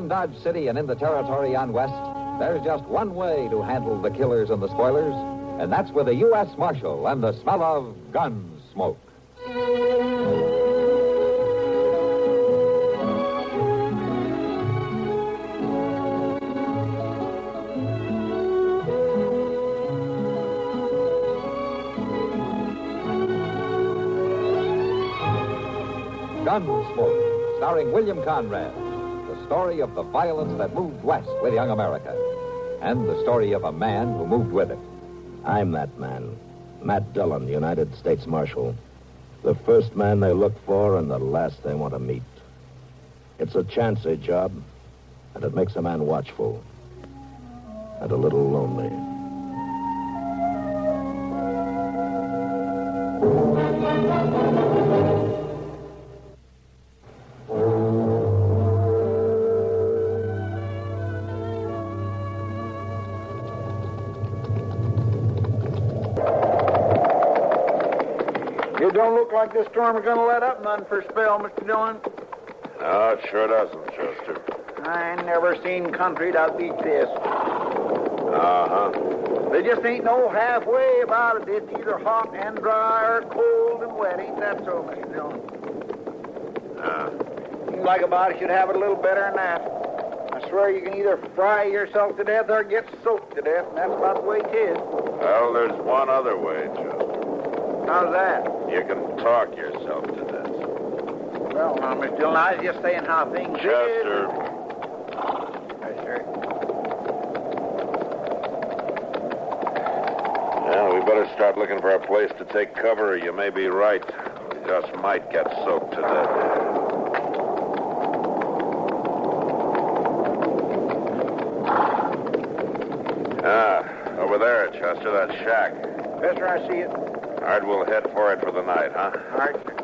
around Dodge City and in the territory on west, there's just one way to handle the killers and the spoilers, and that's with a U.S. Marshal and the smell of gun smoke. Gunsmoke, starring William Conrad. The story of the violence that moved west with young America. And the story of a man who moved with it. I'm that man. Matt Dillon, United States Marshal. The first man they look for and the last they want to meet. It's a chancy job, and it makes a man watchful. And a little lonely. It don't look like this storm is going to let up none for a spell, Mr. Dillon. No, it sure doesn't, Chester. I ain't never seen country that beat this. Uh-huh. There just ain't no halfway about it. It's either hot and dry or cold and wet. Ain't that so, Mr. Dillon? Seems like about it should have it a little better than that. I swear you can either fry yourself to death or get soaked to death, and that's about the way it is. Well, there's one other way, Chester. How's that? You can talk yourself to death. Well, now, Mr. Dillon, I was just saying how things Chester. is. Yes, sir. Well, we better start looking for a place to take cover, or you may be right. We just might get soaked to death. Over there, Chester, that shack. Yes, sir, I see it. All right, we'll head for it for the night, huh? All right, sir.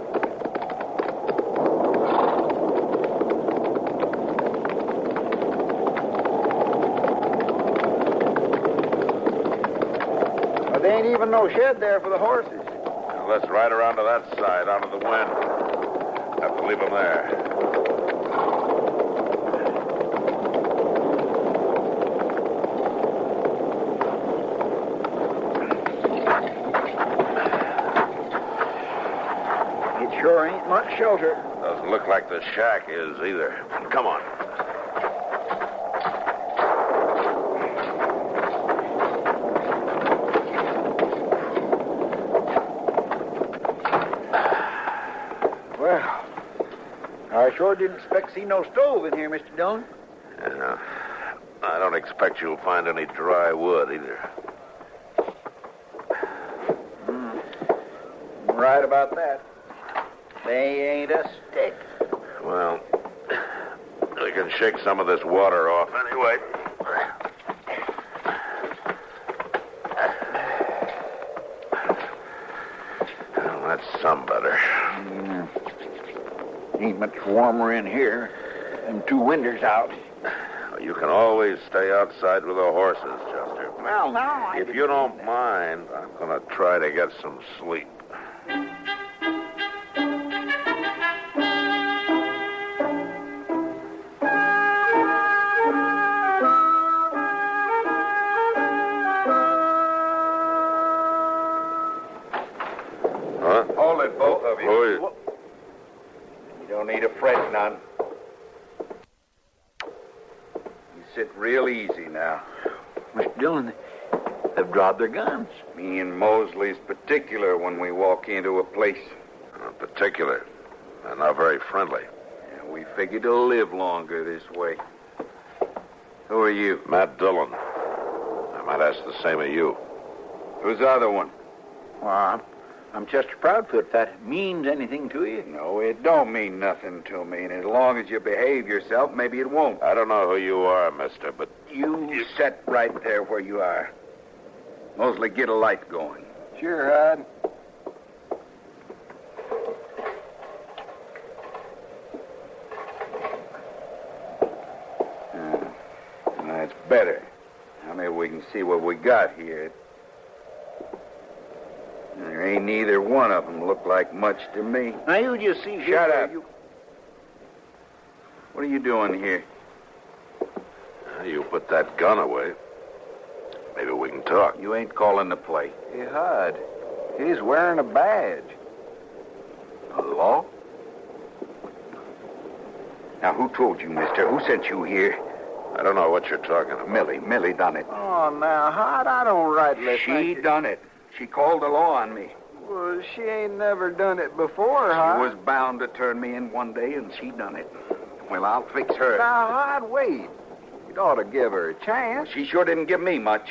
Well, there ain't even no shed there for the horses. Now, let's ride around to that side, out of the wind. Have to leave them there. Sure ain't much shelter. Doesn't look like the shack is either. Come on. Well, I sure didn't expect to see no stove in here, Mr. Dillon. Yeah. I don't expect you'll find any dry wood either. Right about that. They ain't a stick. Well, we can shake some of this water off anyway. Well, that's some better. Ain't much warmer in here. Them two windows out. You can always stay outside with the horses, Chester. Well, now If you don't mind, I'm going to try to get some sleep. Hold it, both of you. Who is... You don't need a fret none. You sit real easy now. Mr. Dillon, they've drawn their guns. Me and Mosley's particular when we walk into a place. Not particular. And not very friendly. Yeah, we figure to live longer this way. Who are you? Matt Dillon. I might ask the same of you. Who's the other one? Well, I'm Chester Proudfoot, if that means anything to you. No, it don't mean nothing to me. And as long as you behave yourself, maybe it won't. I don't know who you are, mister, but... You sit right there where you are. Mosley, get a light going. Sure, Hud. That's better. Now maybe we can see what we got here. There ain't neither one of them look like much to me. Now, you just see... Shut up. What are you doing here? You put that gun away. Maybe we can talk. You ain't calling the play. Hey, Hud, he's wearing a badge. The law? Now, who told you, mister? Who sent you here? I don't know what you're talking about. Millie done it. Oh, now, Hud, I don't rightly She think... done it. She called the law on me. Well, she ain't never done it before, Hud. She was bound to turn me in one day, and she done it. Well, I'll fix her. Now, Hud, wait. You'd ought to give her a chance. She sure didn't give me much.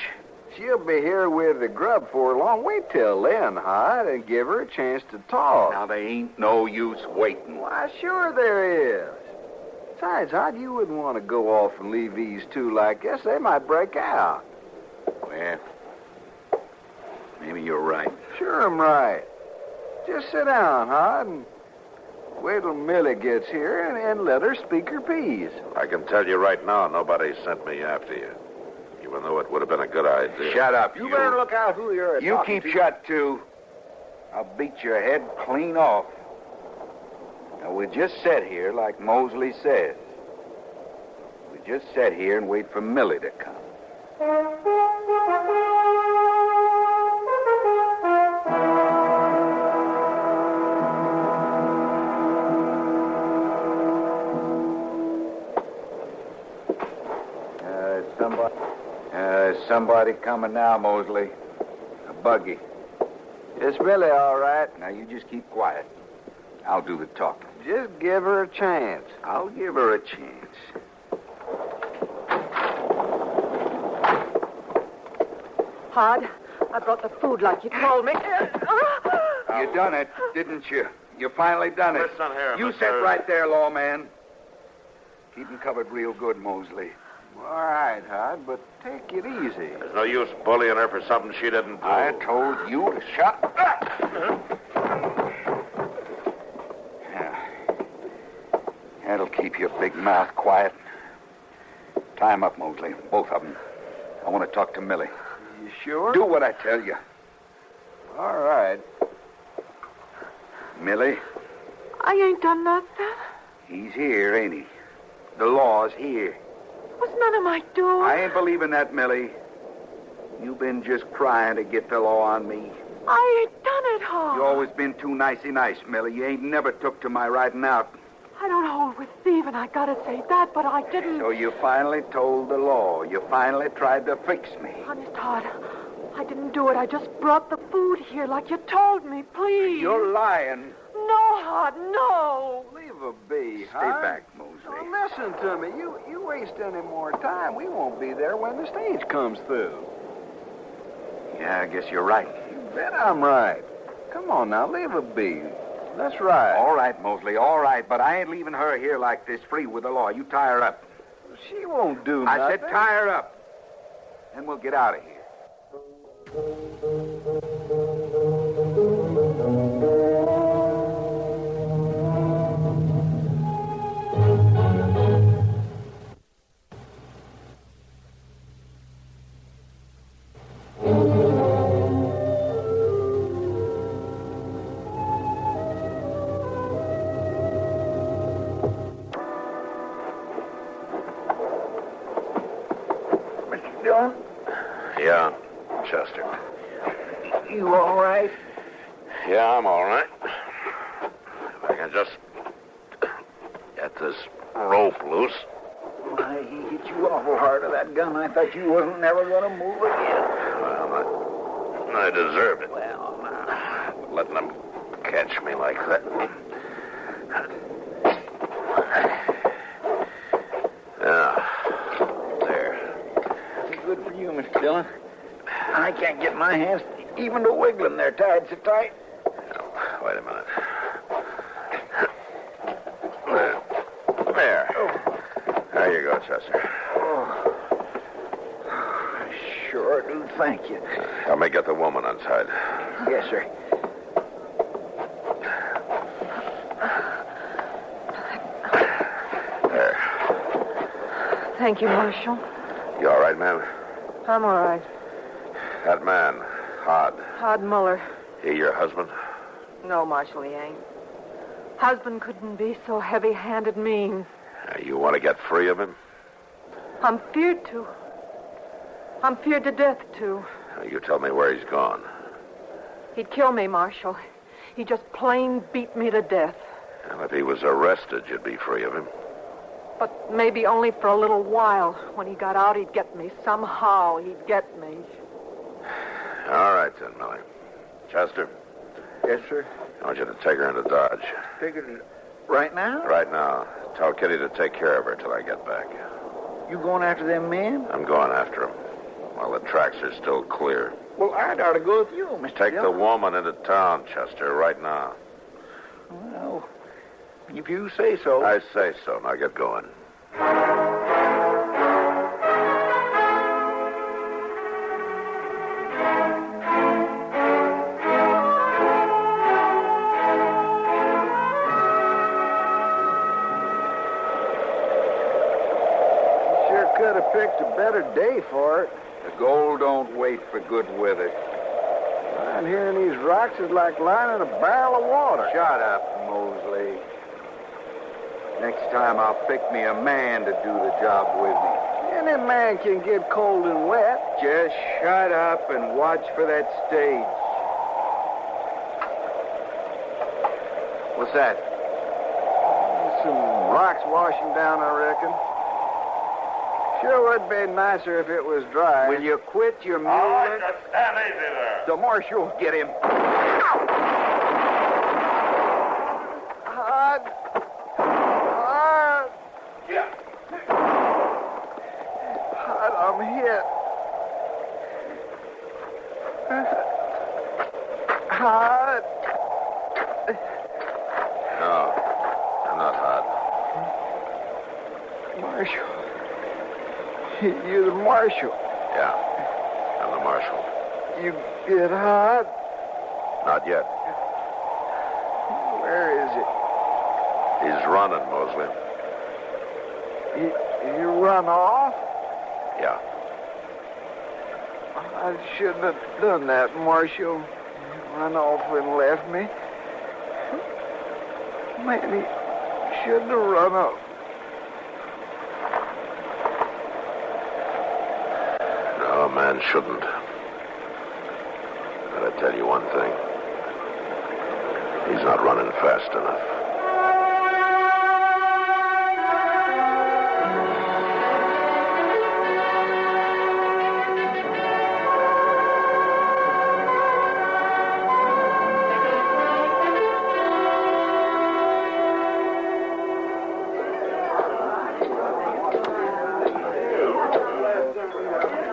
She'll be here with the grub for long. Wait till then, Hud, and give her a chance to talk. Now, there ain't no use waiting. Why, sure there is. Besides, Hud, you wouldn't want to go off and leave these two like this. They might break out. Well, maybe you're right. Sure I'm right. Just sit down, Hud, and wait till Millie gets here and let her speak her piece. I can tell you right now, nobody sent me after you. Even though it would have been a good idea. Shut up, You better look out who you're You talking keep to. shut, too. I'll beat your head clean off. Now, we'll just sit here like Mosley says. We just sit here and wait for Millie to come. Somebody coming now, Mosley. A buggy. It's Millie, all right. Now, you just keep quiet. I'll do the talking. Just give her a chance. I'll give her a chance. Hod, I brought the food like you told me. You done it, didn't you? You finally done it. Listen here, You mister. sit right there, lawman. Keep him covered real good, Mosley. All right, Hud, but take it easy. There's no use bullying her for something she didn't do. I told you to shut up. Yeah. That'll keep your big mouth quiet. Tie 'em up, Mosley. Both of them. I want to talk to Millie. You sure? Do what I tell you. All right. Millie, I ain't done nothing. he's here, ain't he? The law's here. It was none of my doing. I ain't believing that, Millie. You've been just crying to get the law on me. I ain't done it, Hod. You always been too nicey nice, Millie. You ain't never took to my riding out. I don't hold with thieving, I gotta say that, but I didn't. So you finally told the law. You finally tried to fix me. Honest, Hod, I didn't do it. I just brought the food here like you told me, please. You're lying. No, Hod, no. Leave her be, Stay Hud. back, Mosley. Now, listen to me. You waste any more time, we won't be there when the stage comes through. Yeah, I guess you're right. You bet I'm right. Come on now, leave her be. That's right. All right, Mosley, all right, but I ain't leaving her here like this free with the law. You tie her up. She won't do nothing. I said tie her up. Then we'll get out of here. Mr. Dillon, Yeah, Chester. you all right? Yeah, I'm all right. If I can just get this rope loose. Why, he hit you awful hard with that gun. I thought you wasn't never going to move again. Well, I deserve it. Well, now. Letting them catch me like that. Yeah. There. Good for you, Mr. Dillon. I can't get my hands even to wiggling. They're tied so tight. Now, wait a minute. There. There you go, Chester. I sure do thank you. Help me get the woman untied. Yes, sir. There. Thank you, Marshal. You all right, man? I'm all right. That man, Hod, Hod Muller. he your husband? No, Marshal, he ain't. Husband couldn't be so heavy-handed mean. You want to get free of him? I'm feared to. I'm feared to death, too. You tell me where he's gone. He'd kill me, Marshal. He just plain beat me to death. And if he was arrested, you'd be free of him. But maybe only for a little while. When he got out, he'd get me. Somehow, he'd get me. All right, then, Millie. Chester, Yes, sir. I want you to take her into Dodge. Figured right now? Right now. Tell Kitty to take care of her till I get back. You going after them men? I'm going after him while the tracks are still clear. Well, I'd ought to go with you, Mr. Take the Dillon. woman into town, Chester, right now. Well, if you say so. I say so. Now get going. Sure could have picked a better day for it. The gold don't wait for good weather. Lying here in these rocks is like lying in a barrel of water. Shut up, Mosley. Next time I'll pick me a man to do the job with me. Any man can get cold and wet. Just shut up and watch for that stage. What's that? Some rocks washing down, I reckon. Sure would be nicer if it was dry. Will you quit your music? All right, just stand easy there. The marshal, get him. Hard. Hard. Yeah. Hard, I'm hit. Hard. No, I'm not hot. Marshal. You're the marshal. Yeah, I'm the marshal. You get hard. Not yet. Where is it? He's running, Mosley. You run off? Yeah. I shouldn't have done that, Marshal. Run off and left me. Man, he shouldn't have run off. No, a man shouldn't. But I tell you one thing. He's not running fast enough.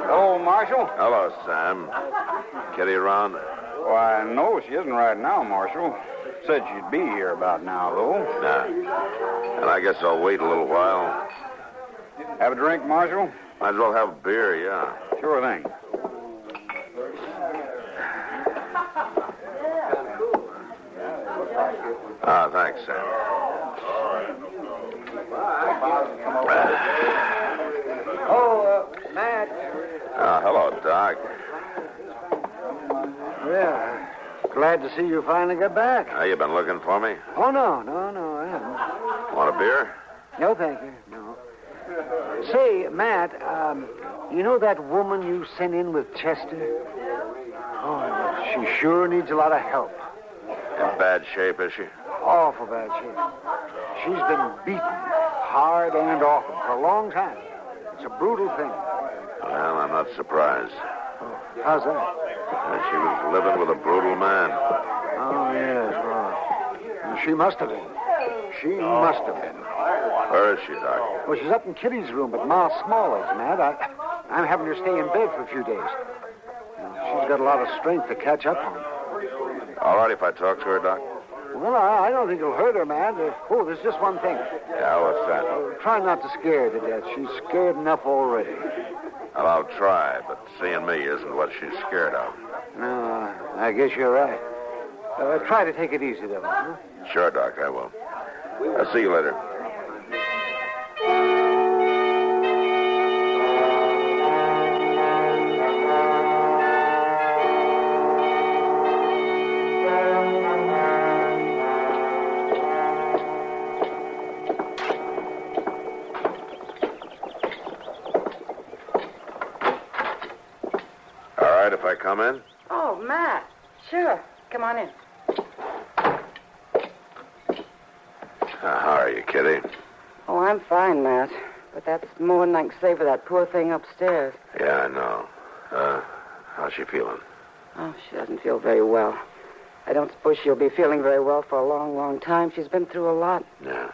Hello, Marshal. Hello, Sam. Kitty around? Why, no, she isn't right now, Marshal. Said she'd be here about now, though. Nah. And I guess I'll wait a little while. Have a drink, Marshal? Might as well have a beer, yeah. Sure thing. Ah, thanks, Sam. Matt. Hello, Doc. Yeah. Glad to see you finally got back. You been looking for me? Oh, no, I haven't. Want a beer? No, thank you. No. Say, Matt, you know that woman you sent in with Chester? Oh, she sure needs a lot of help. In bad shape, is she? Awful bad shape. She's been beaten hard and often for a long time. It's a brutal thing. Well, I'm not surprised. How's that? She was living with a brutal man. Oh, yes, well, she must have been. She must have been. Where is she, Doc? Well, she's up in Kitty's room at Ma Smalley's, Matt. I'm having her stay in bed for a few days. She's got a lot of strength to catch up on. All right if I talk to her, Doc? Well, I don't think it'll hurt her, Matt. There's just one thing. Yeah, what's that? Try not to scare her to death. She's scared enough already. Well, I'll try, but seeing me isn't what she's scared of. No, I guess you're right. Try to take it easy, though. Huh? Sure, Doc, I will. I'll see you later. come in? Oh, Matt. Sure. Come on in. How are you, Kitty? Oh, I'm fine, Matt. But that's more than I can say for that poor thing upstairs. Yeah, I know. How's she feeling? Oh, she doesn't feel very well. I don't suppose she'll be feeling very well for a long, long time. She's been through a lot. Yeah.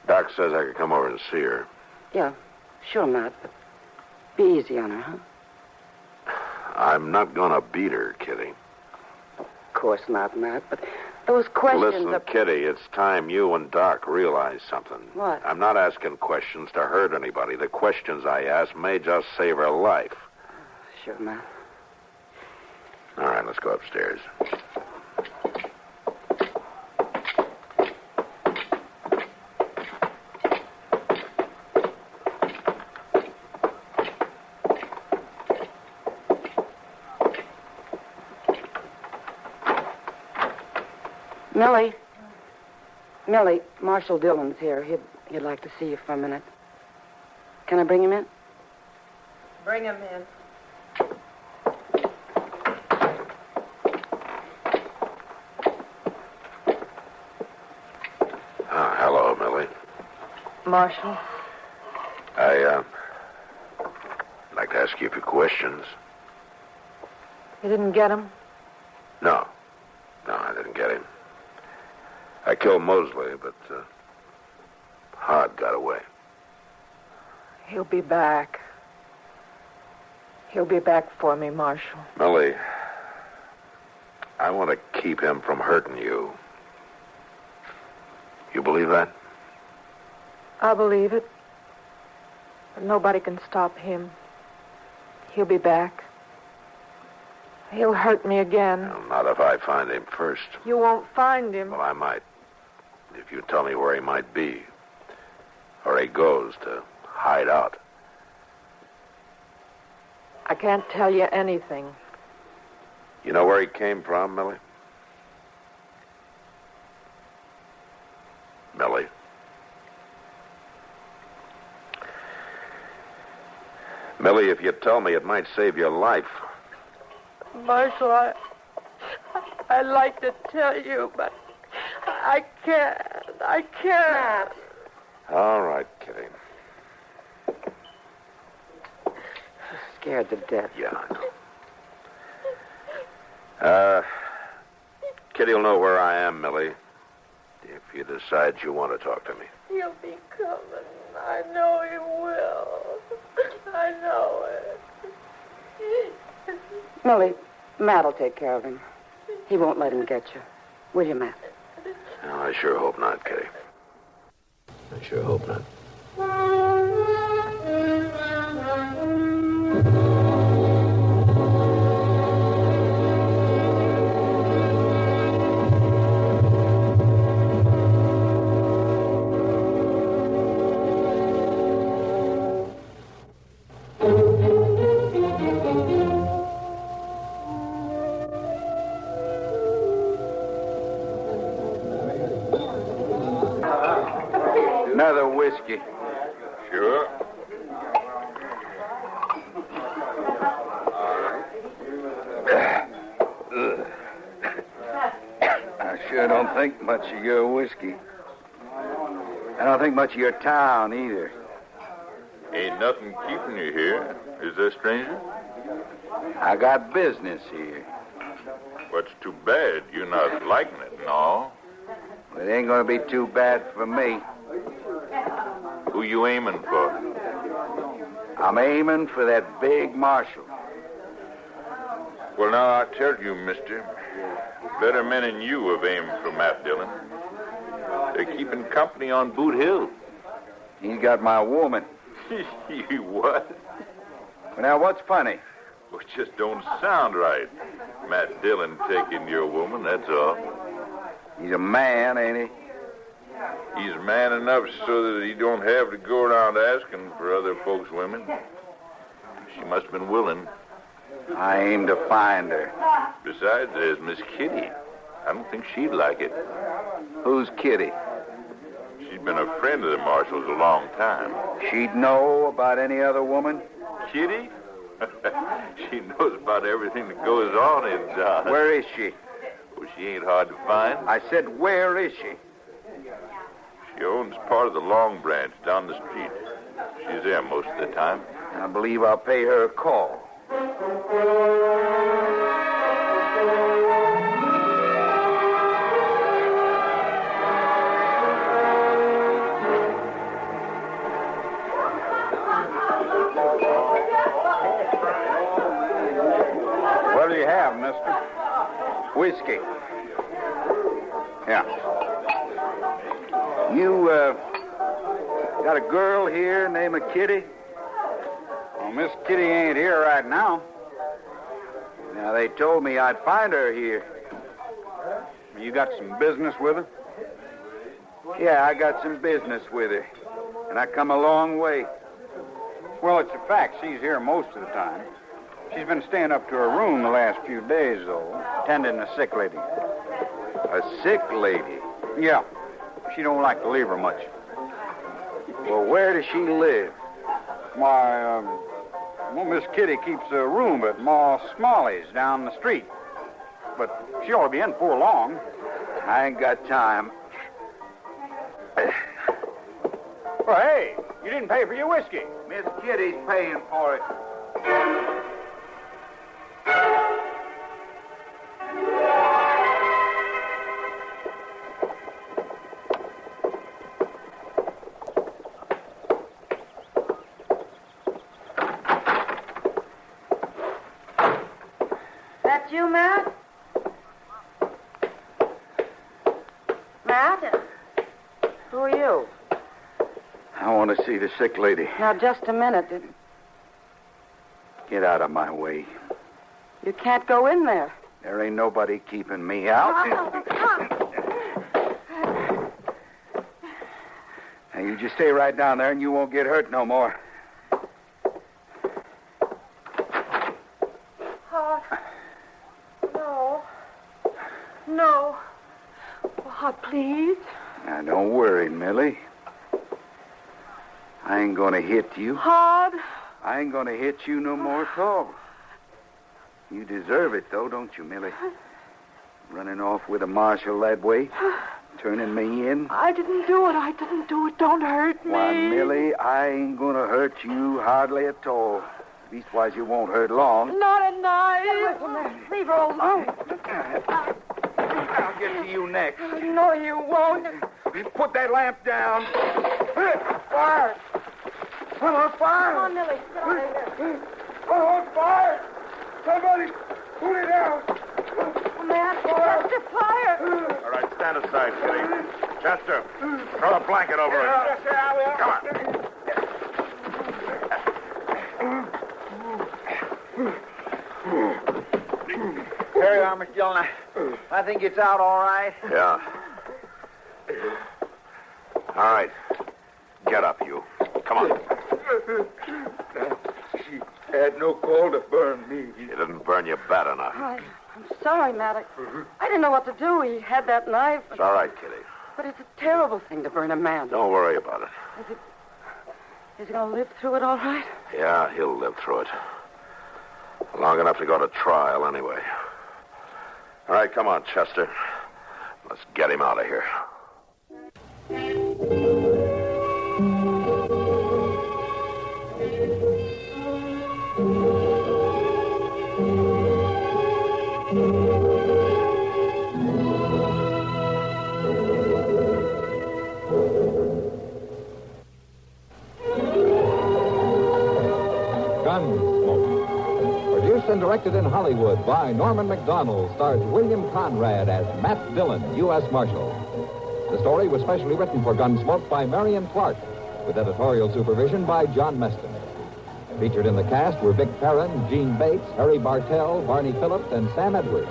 Doc says I could come over and see her. Yeah, sure, Matt. But be easy on her, huh? I'm not going to beat her, Kitty. Of course not, Matt. But those questions... Listen, Kitty, it's time you and Doc realize something. What? I'm not asking questions to hurt anybody. The questions I ask may just save her life. Sure, Matt. All right, let's go upstairs. Millie, Marshal Dillon's here. He'd like to see you for a minute. Can I bring him in? Bring him in. Hello, Millie. Marshal? I'd like to ask you a few questions. You didn't get him? No, I didn't get him. I killed Mosley, but Hard got away. He'll be back. He'll be back for me, Marshal. Millie, I want to keep him from hurting you. You believe that? I believe it. But nobody can stop him. He'll be back. He'll hurt me again. Well, not if I find him first. You won't find him. Well, I might. If you tell me where he might be. Or he goes to hide out. I can't tell you anything. You know where he came from, Millie? Millie. Millie, if you tell me, it might save your life. Marshal, I'd like to tell you, but I can't. I can't. All right, Kitty. She's scared to death. Yeah, I know. Kitty will know where I am, Millie, if you decide you want to talk to me. He'll be coming. I know he will. I know it. Millie, Matt'll take care of him. He won't let him get you. Will you, Matt? No, I sure hope not, Kitty. I sure hope not. Another whiskey. Sure. I sure don't think much of your whiskey. I don't think much of your town either. Ain't nothing keeping you here, is there, stranger? I got business here. What's too bad, you're not liking it and all. It ain't gonna be too bad for me. Who you aiming for? I'm aiming for that big marshal. Well, now, I tell you, mister, better men than you have aimed for Matt Dillon. They're keeping company on Boot Hill. He's got my woman. You what? Well, now, what's funny? Well, it just don't sound right. Matt Dillon taking your woman, that's all. He's a man, ain't he? He's man enough so that he don't have to go around asking for other folks' women. She must have been willing. I aim to find her. Besides, there's Miss Kitty. I don't think she'd like it. Who's Kitty? She's been a friend of the Marshal's a long time. She'd know about any other woman? Kitty? She knows about everything that goes on in Dodge. Where is she? Well, she ain't hard to find. I said, where is she? She owns part of the Long Branch down the street. She's there most of the time. I believe I'll pay her a call. What do you have, mister? Whiskey. Yeah. You, got a girl here named Kitty? Well, Miss Kitty ain't here right now. Now, they told me I'd find her here. You got some business with her? Yeah, I got some business with her. And I come a long way. Well, it's a fact. She's here most of the time. She's been staying up to her room the last few days, though, tending a sick lady. A sick lady? Yeah. She don't like to leave her much. Well, where does she live? Why, well, Miss Kitty keeps a room at Ma Smalley's down the street. But she ought to be in before long. I ain't got time. Well, hey, you didn't pay for your whiskey. Miss Kitty's paying for it. That you, Matt? Matt? Who are you? I want to see the sick lady. Now, just a minute. Get out of my way. You can't go in there. There ain't nobody keeping me out. Now, you just stay right down there and you won't get hurt no more. No. Oh, please. Now, don't worry, Millie. I ain't gonna hit you. Hard. I ain't gonna hit you no more at all. You deserve it, though, don't you, Millie? Running off with a marshal that way, turning me in. I didn't do it. Don't hurt me. Why, Millie, I ain't gonna hurt you hardly at all. Leastwise, you won't hurt long. Not a knife. Leave her alone. I'll get to you next. No, you won't. Put that lamp down. Fire! Come on, fire! Come on, Millie. Get out of here. Oh, fire! Somebody, put it out! Matt, Chester, fire! All right, stand aside, Kitty. Chester, throw a blanket over it. Yes, sir, I will. Come on. Here you are, Miss Dillon. I think it's out all right. Yeah. All right. Get up, you. Come on. She had no call to burn me. He didn't burn you bad enough. I'm sorry, Matt. I didn't know what to do. He had that knife. It's all right, Kitty. But it's a terrible thing to burn a man. Don't worry about it. Is he going to live through it all right? Yeah, he'll live through it. Long enough to go to trial, anyway. All right, come on, Chester. Let's get him out of here. Gunsmoke. Produced and directed in Hollywood by Norman Macdonald, stars William Conrad as Matt Dillon, U.S. Marshal. The story was specially written for Gunsmoke by Marion Clark, with editorial supervision by John Meston. Featured in the cast were Vic Perrin, Gene Bates, Harry Bartell, Barney Phillips, and Sam Edwards.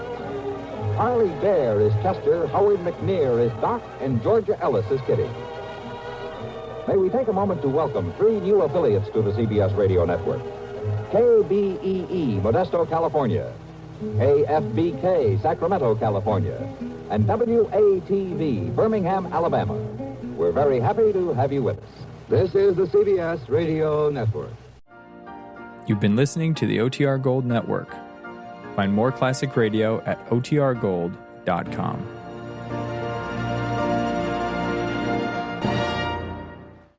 Harley Bear is Chester, Howard McNear is Doc, and Georgia Ellis is Kitty. May we take a moment to welcome 3 new affiliates to the CBS radio network. KBEE, Modesto, California. AFBK, Sacramento, California. And WATV, Birmingham, Alabama. We're very happy to have you with us. This is the CBS Radio Network. You've been listening to the OTR Gold Network. Find more classic radio at otrgold.com.